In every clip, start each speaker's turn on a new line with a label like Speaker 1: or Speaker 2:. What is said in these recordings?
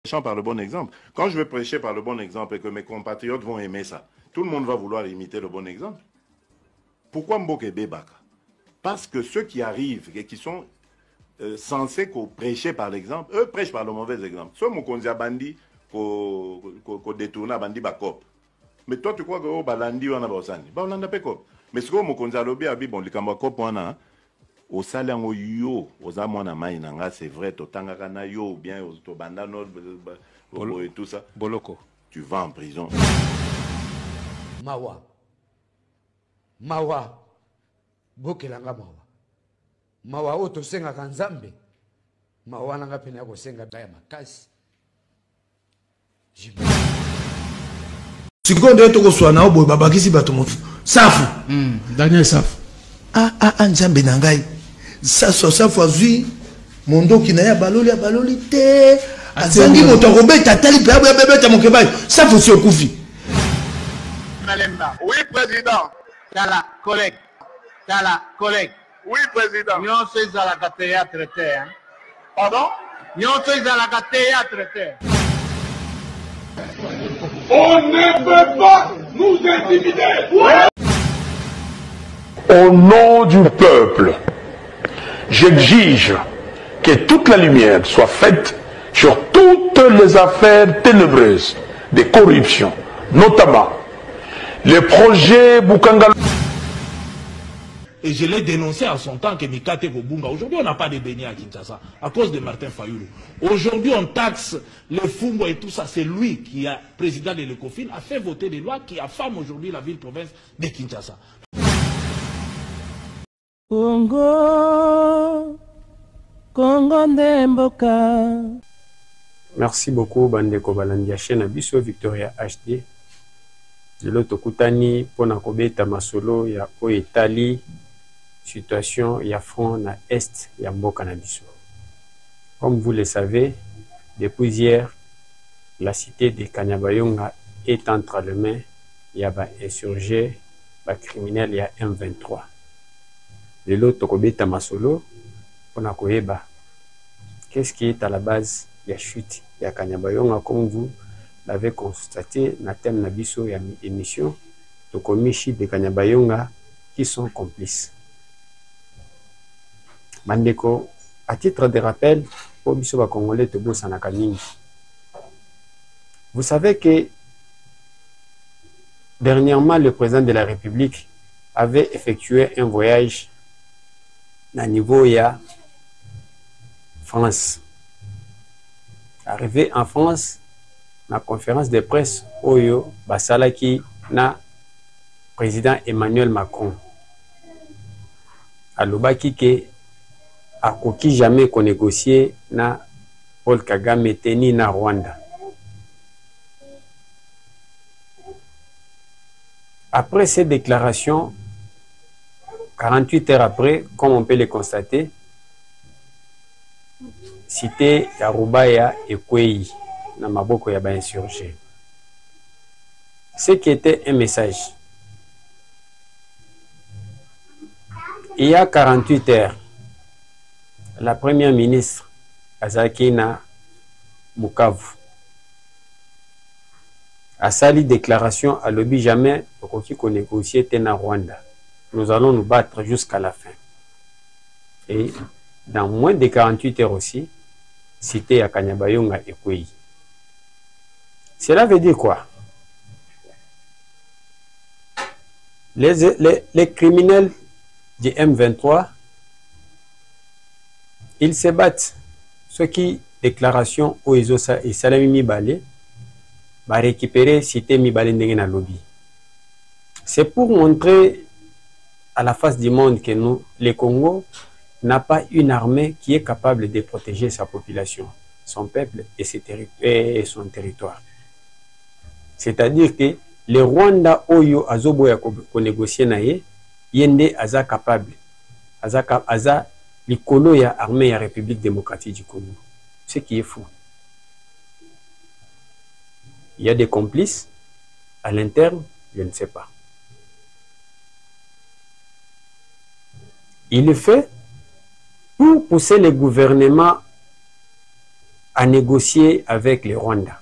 Speaker 1: prêchant par le bon exemple. Quand je vais prêcher par le bon exemple et que mes compatriotes vont aimer ça, tout le monde va vouloir imiter le bon exemple. Pourquoi Mboke Bebaka? Parce que ceux qui arrivent et qui sont censés prêcher par l'exemple, eux prêchent par le mauvais exemple. Soit Mokonzi Bandi, qu'on détourne à Bandi Bakop. Mais toi, tu crois que oh, Balandi, on a Baosani. Bah, on a pas cop. Mais ce que Mokonzi Alobi a dit, bon, les Kambakop, on a. Au salango yo, aux amona maïnanga, c'est vrai, totangakana yo, ou bien au tobandano, et tout ça.
Speaker 2: Boloko.
Speaker 1: Tu vas en prison.
Speaker 3: Mawa. Mawa. Bokelanga mawa. Mawa oto senga kanzambe. Mawa nanga pena ko senga daya makasi.
Speaker 4: Sikondo eto ko swana oboy babakisi bato mofu. Safu.
Speaker 5: Daniel Safu.
Speaker 4: Nzambe nangai. Safu azui mondo kinaya baloli te. Azangi moto robeta tali pe abebeta mokebai. Safu si okufi.
Speaker 6: Oui, président.
Speaker 7: Tala, collègue.
Speaker 6: Oui, président.
Speaker 7: Nous sommes à la théâtre.
Speaker 6: Pardon?
Speaker 7: Nous sommes à la théâtre.
Speaker 6: On ne peut pas nous intimider. Ouais.
Speaker 8: Au nom du peuple, j'exige que toute la lumière soit faite sur toutes les affaires ténébreuses de corruption, notamment les projets Bukanga.
Speaker 5: Et je l'ai dénoncé à son temps que Mikate Kobunga. Aujourd'hui, on n'a pas de beignets à Kinshasa à cause de Martin Fayulu. Aujourd'hui, on taxe les Fungo et tout ça. C'est lui qui est président de l'ECOFIN, a fait voter des lois qui affament aujourd'hui la ville-province de Kinshasa.
Speaker 9: Congo Ndemboka.
Speaker 10: Merci beaucoup, Bandeko Balandia chaîne Abisso Victoria HD. Lelo tokutani pona kobeta masolo ya Oetali situation ya front na est ya mboka na biso. Comme vous le savez, depuis hier, la cité de Kanyabayonga est entre les mains ya ba insurgés, ba criminels ya M23. Lelo tokobeta masolo pona koyeba qu'est-ce qui est à la base de la chute ya Kanyabayonga, comme vous l'avez constaté na thème na biso ya émission tokomishi de Kanyabayonga qui sont complices. Mandeko, à titre de rappel, pour biso ba Congolais tobo sanaka mingi. Vous savez que dernièrement le président de la République avait effectué un voyage à niveau ya France. Arrivé en France, la conférence de presse Oyo Basalaki na président Emmanuel Macron. Alobaki ke akoki jamais qu'on négocier na Paul Kagame teni na Rwanda. Après ces déclarations, 48 heures après, comme on peut le constater, cité Yarubaya et Kwei na maboko ya ba insurgé. Ce qui était un message. Il y a 48 heures, la première ministre Azaki na Bukavu a sali déclaration à l'obi jamais pour qu'on négocie na Rwanda. Nous allons nous battre jusqu'à la fin. Et dans moins de 48 heures aussi, cité à Kanyabayonga et Kwei. Cela veut dire quoi? Les criminels du M23, ils se battent. Ceux qui, déclaration au Isosa et Salami Mibale, va récupérer cité Mibale Ndengena Lobby. C'est pour montrer à la face du monde que nous, le Congo, n'a pas une armée qui est capable de protéger sa population, son peuple et son territoire. C'est-à-dire que le Rwanda Oyo Azoboya ko négocier naye yende aza capable aza likolo ya armée ya République démocratique du Congo. Ce qui est fou. Il y a des complices à l'interne, je ne sais pas. Il le fait pour pousser le gouvernement à négocier avec les Rwandais.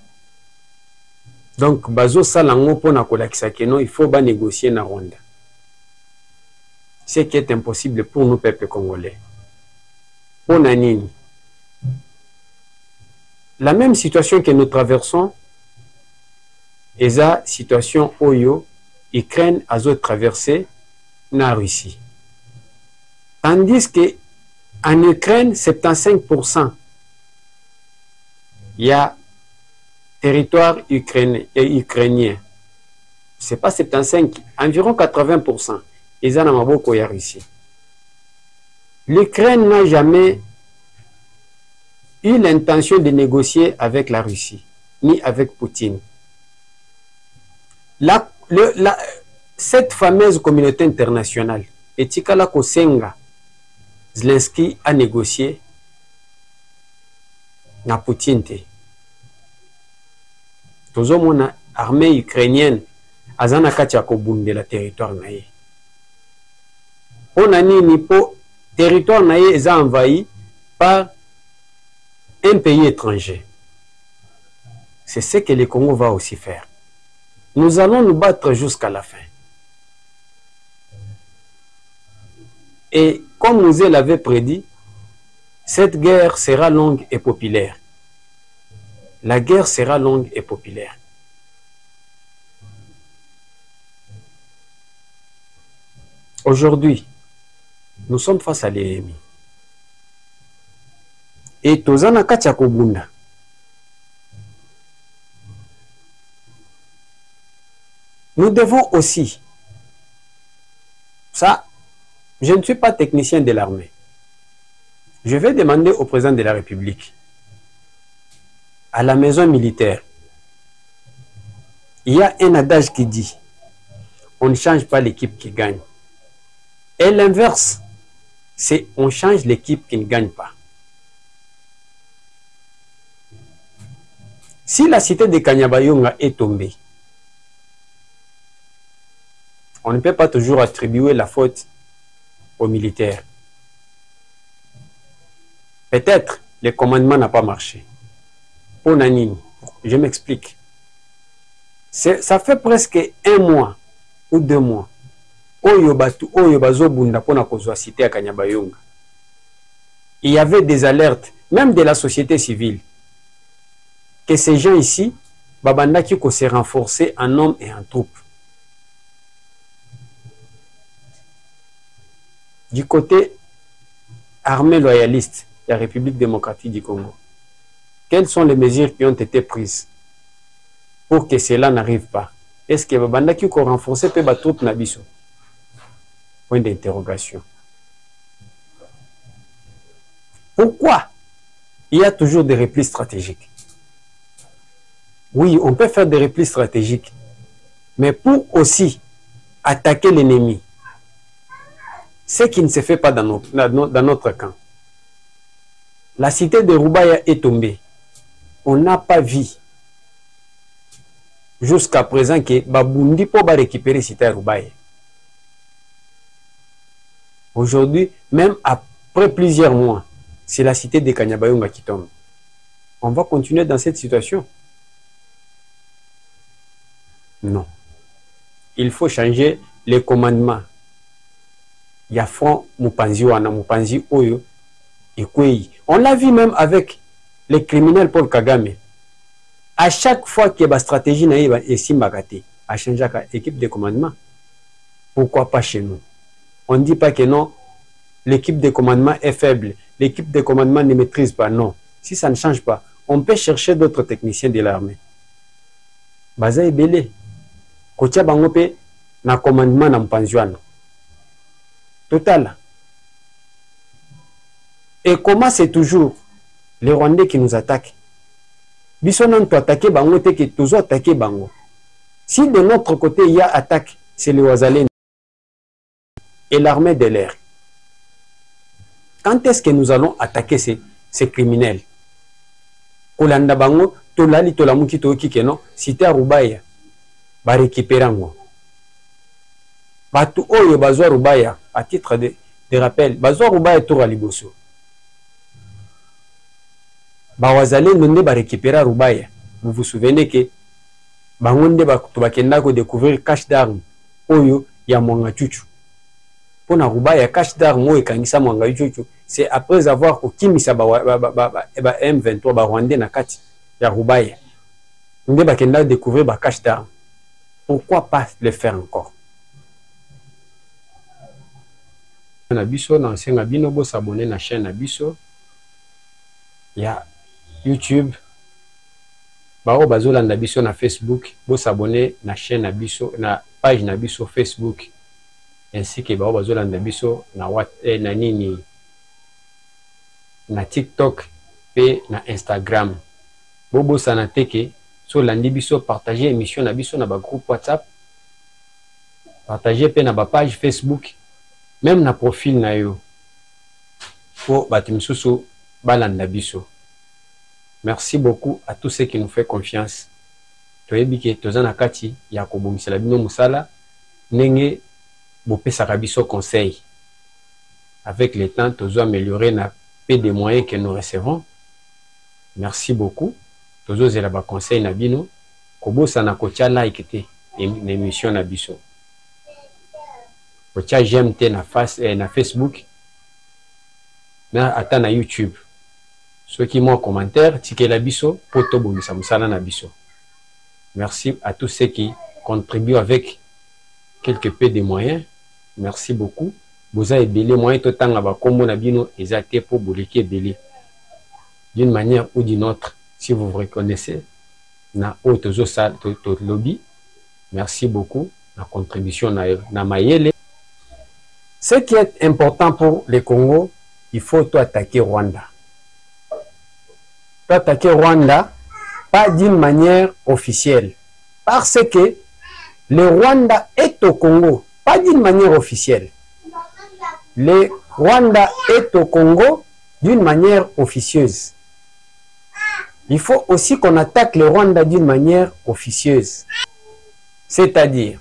Speaker 10: Donc, bazo salango pour na kolakisa keno, il faut négocier na Rwanda. Ce qui est impossible pour nous, peuple congolais. Pour Nanini. La même situation que nous traversons est la situation Oyo, Ukraine a traversé na Russie. Tandis que en Ukraine, 75%, il y a territoire ukrainien. C'est pas 75, environ 80%. Ils en ont beaucoup à Russie. L'Ukraine n'a jamais eu l'intention de négocier avec la Russie, ni avec Poutine. Cette fameuse communauté internationale, Etikala Kosenga, Zelensky a négocié na Poutine. Toujours mon armée ukrainienne azana katia kobunde la territoire naye. On a ni po territoire naye est envahi par un pays étranger. C'est ce que le Congo va aussi faire. Nous allons nous battre jusqu'à la fin. Et comme Mouzé l'avait prédit, cette guerre sera longue et populaire. La guerre sera longue et populaire. Aujourd'hui, nous sommes face à l'ennemi. Et Tozana Kachakobunda. Nous devons aussi, ça, je ne suis pas technicien de l'armée. Je vais demander au président de la République, à la maison militaire, il y a un adage qui dit, on ne change pas l'équipe qui gagne. Et l'inverse, c'est on change l'équipe qui ne gagne pas. Si la cité de Kanyabayonga est tombée, on ne peut pas toujours attribuer la faute aux militaires. Peut-être le commandement n'a pas marché. Pour Nanini, je m'explique. Ça fait presque 1 mois ou 2 mois. Il y avait des alertes, même de la société civile, que ces gens ici, Babandaki s'est renforcé en hommes et en troupes. Du côté armée loyaliste de la République démocratique du Congo, quelles sont les mesures qui ont été prises pour que cela n'arrive pas? Est-ce que Babandaki a renforcé les troupes Nabiso? Point d'interrogation. Pourquoi il y a toujours des replis stratégiques? Oui, on peut faire des replis stratégiques, mais pour aussi attaquer l'ennemi, ce qui ne se fait pas dans notre camp. La cité de Roubaïa est tombée. On n'a pas vu jusqu'à présent que Babundi pour récupérer la cité de Roubaïa. Aujourd'hui, même après plusieurs mois, c'est la cité de Kanyabayonga qui tombe. On va continuer dans cette situation? Non. Il faut changer les commandements. Il y a Front Mupanzi Wana, Mupanzi Oyo et Kwei. On l'a vu même avec les criminels Paul Kagame. À chaque fois qu'il y a une stratégie, et Simbagate a changé l'équipe de commandement. Pourquoi pas chez nous? On ne dit pas que non, l'équipe de commandement est faible, l'équipe de commandement ne maîtrise pas. Non. Si ça ne change pas, on peut chercher d'autres techniciens de l'armée. Baza est belé. Kotia Bangope na commandement na Mpanzuano. Total. Et comment c'est toujours les Rwandais qui nous attaquent? Bissonan peut attaquer Bango, que toujours attaquer Bango. Si de notre côté il y a attaque, c'est les Ouazalais et l'armée de l'air. Quand est-ce que nous allons attaquer ces criminels? Kolanda Bango, Tolali Tolamuki Toki Keno, Cité Roubaïa, va récupérer Ango. Batu Oyo Bazwa Roubaïa, à titre de rappel, Bazwa Roubaïa Toura Liboso. bawazalendo nde récupérer Rubaya. Vous vous souvenez que bango nde bakenda ko découvrir cache d'armes oyo ya Mwanga Chuchu. Pour na Rubaya cache d'armes oyo ekangisa Mwanga Chuchu, c'est après avoir okimisa M23 ba Rwandais na kati ya Rubaya. Nde bakenda découvrir ba cache d'armes. Pourquoi pas le faire encore? Na biso na senga bino bo s'abonner na chaîne na biso ya YouTube. Bao bazolanda biso na Facebook, bo s'abonner na chaîne na biso na page na biso Facebook, ainsi que bao bazolanda biso na na nini na TikTok pe na Instagram. Bobo sanateke so landi biso, partager émission na biso na ba groupe WhatsApp, partager pe na ba page Facebook, même na profil na yo pour batimsusu balanda biso. Merci beaucoup à tous ceux qui nous font confiance. Toyebike tozana kati ya kobomisela bino musala nenge bopesaka biso conseil. Avec le temps tozo améliorer na peu de moyens que nous recevons. Merci beaucoup. Tozo zela ba conseil na bino kobosa na kotia like te émission na biso. Kotia j'aime te na Facebook na ata na YouTube. Ceux qui m'ont en commentaire, ticket la biso, poto bomisa musala na biso. Merci à tous ceux qui contribuent avec quelques peu de moyens. Merci beaucoup. Vous avez belé moyen tout temps ba kombo na bino ezate pour boliki belé. D'une manière ou d'une autre, si vous vous reconnaissez na otozo sal to lobby. Merci beaucoup la contribution na mayele. Ce qui est important pour le Congo, il faut tout attaquer Rwanda. Attaquer Rwanda, pas d'une manière officielle. Parce que le Rwanda est au Congo, pas d'une manière officielle. Le Rwanda est au Congo d'une manière officieuse. Il faut aussi qu'on attaque le Rwanda d'une manière officieuse. C'est-à-dire,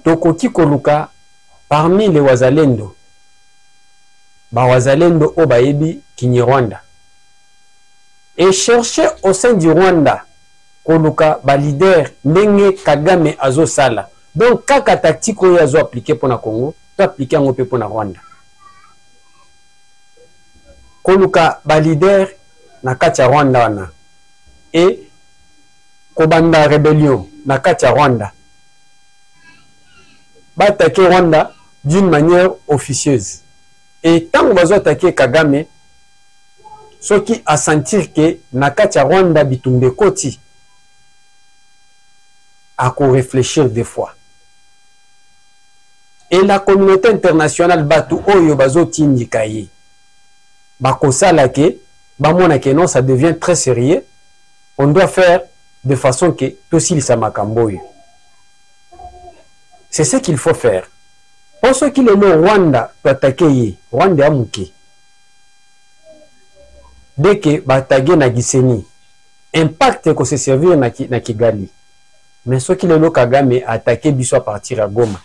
Speaker 10: Tokoki Koluka, parmi les Wazalendo, Wazalendo Obaebi Kinyarwanda. Et chercher au sein du Rwanda, Koluka, leader, Ndenge Kagame Azo Sala. Donc, kaka tactique oyo azo appliqué pour na Congo, to appliqué en pour na Rwanda. Koluka, leader, na kati ya Rwanda wana. Et Kobanda rébellion, na kati ya Rwanda. Attaquer Rwanda d'une manière officieuse. Et tant qu'on va attaquer Kagame, ce qui a sentir que Nakatia Rwanda bitumbe koti a qu'on réfléchir des fois. Et la communauté internationale batu oyo bazo tindikaye. Bakosala ke bamona ke non, ça devient très sérieux. On doit faire de façon que tosil samakamboyo. C'est ce qu'il faut faire. Pour ceux qui le nom Rwanda peut attaquer Rwanda Amuke. Dès que Batagé na Giseni, impact que se servir na Kigali. Mais ceux qui le nom Kagame attaqué Biso à partir à Goma.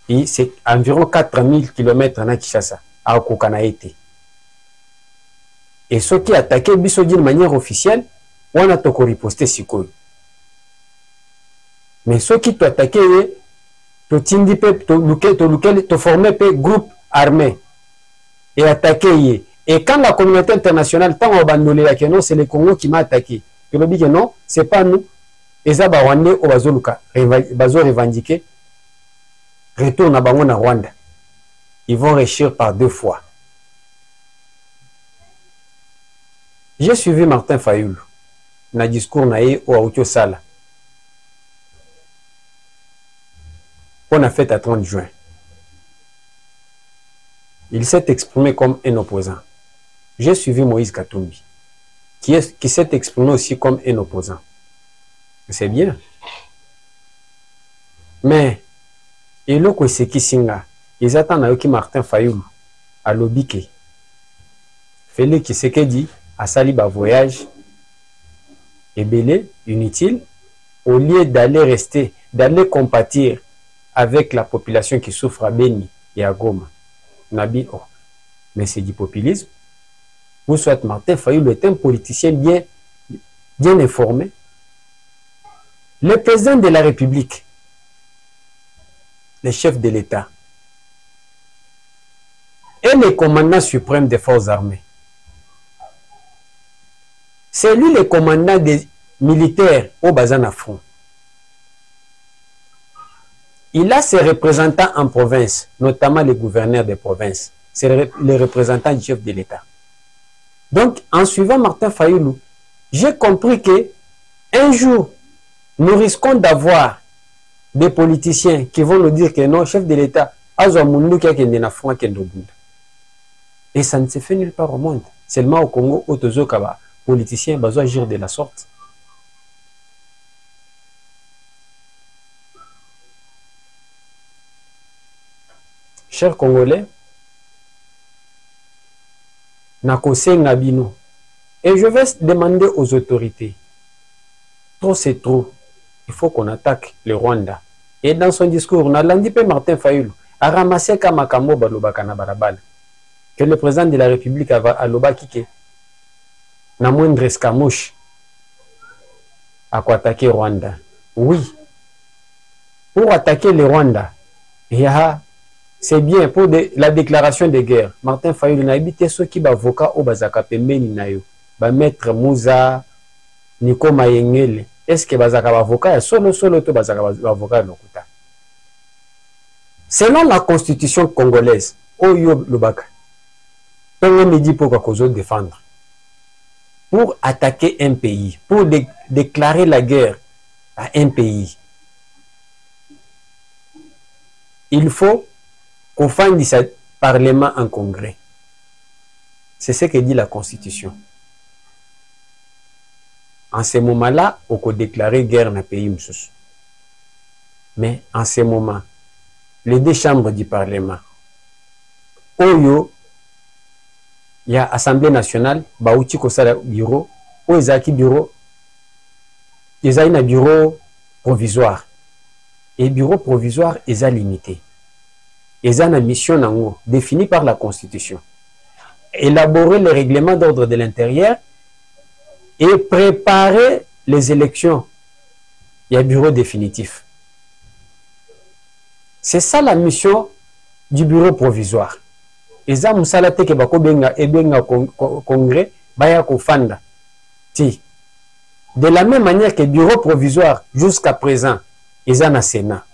Speaker 10: Et c'est environ 4000 km na Kinshasa, à Okokanaete. Et ceux qui attaqué Biso d'une manière officielle, on a toko riposté sikoyo. Mais ceux qui attaqué to former pe groupe armé et attaquer. Et quand la communauté internationale tant abandonné la non, c'est le Congo qui m'a attaqué. Je le dis que non, c'est pas nous. Et ça va Rwanda au bazoluka, bazo revendiquer retourne à Bango na Rwanda. Ils vont réussir par deux fois. J'ai suivi Martin Fayulu na discours naé au Autio Sala. On a fait à 30 juin. Il s'est exprimé comme un opposant. J'ai suivi Moïse Katumbi, qui s'est exprimé aussi comme un opposant. C'est bien. Mais, et le Kweseki Singa, ils attendent à qui Martin Fayulu, à l'Obike. Félix Tshisekedi a sali ba voyage, ébélé, inutile, au lieu d'aller compatir avec la population qui souffre à Beni et à Goma. Nabi, oh, mais c'est du populisme. ou soit Martin Fayulu est un politicien bien informé, le président de la République, le chef de l'État, et le commandant suprême des forces armées. C'est lui le commandant des militaires au Bazan front. Il a ses représentants en province, notamment les gouverneurs des provinces. C'est les représentants du chef de l'État. Donc, en suivant Martin Fayulu, j'ai compris que un jour, nous risquons d'avoir des politiciens qui vont nous dire que non, chef de l'État, et ça ne se fait nulle part au monde. Seulement au Congo, Otozokaba, politiciens besoin agir de la sorte. Chers Congolais, Nakose Ngabino, et je vais demander aux autorités, trop c'est trop, il faut qu'on attaque le Rwanda. Et dans son discours, Nalandipe Martin Fayulu a ramassé Kamakambo Balobakana Barabal, que le président de la République a loba kike, na moindre escamouche, à quoi attaquer Rwanda. Oui, pour attaquer le Rwanda, c'est bien pour la déclaration de guerre. Martin Fayulu n'a habité ceux qui avocat au Bazaka Pembeni Nayo, Maître Mouza, Nico Mayengele. Est-ce que Bazaka avocat solo to Bazaka avocat Lokuta? Selon la constitution congolaise, Oyo Lubaka, on me dit pourquoi qu'on doit défendre. Pour attaquer un pays, pour déclarer la guerre à un pays, il faut qu'on fasse ce parlement en congrès. C'est ce que dit la constitution. En ce moment-là, on peut déclarer guerre dans le pays. Mais en ce moment, les deux chambres du parlement, Oyo, il y a Assemblée nationale, Baouti Kosala bureau, Oezaki bureau, il y a un bureau provisoire. Et bureau provisoire est limité. Il y a une mission définie par la Constitution. Élaborer le règlement d'ordre de l'intérieur et préparer les élections. Il y a un bureau définitif. C'est ça la mission du bureau provisoire. Et ça, Moussala Teke Bako Benga et Benga Congrès, Baya Kofanda. De la même manière que le bureau provisoire, jusqu'à présent, ils ont un Sénat.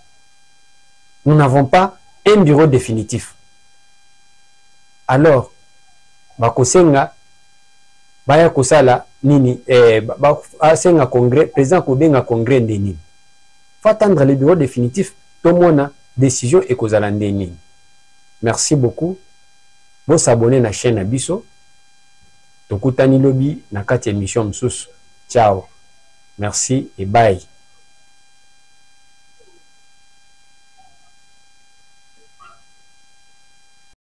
Speaker 10: Nous n'avons pas un bureau définitif. Alors, Bakosenga, Baya Kosala, Nini, Bakosenga Congrès, président Kobenga Congrès Nini. Il faut attendre le bureau définitif, tout le monde a décision et Kozala Nini. Merci beaucoup. Vous s'abonnez à la chaîne Abisso. Tokutani Lobby, na kati émission Msous. Ciao. Merci et bye.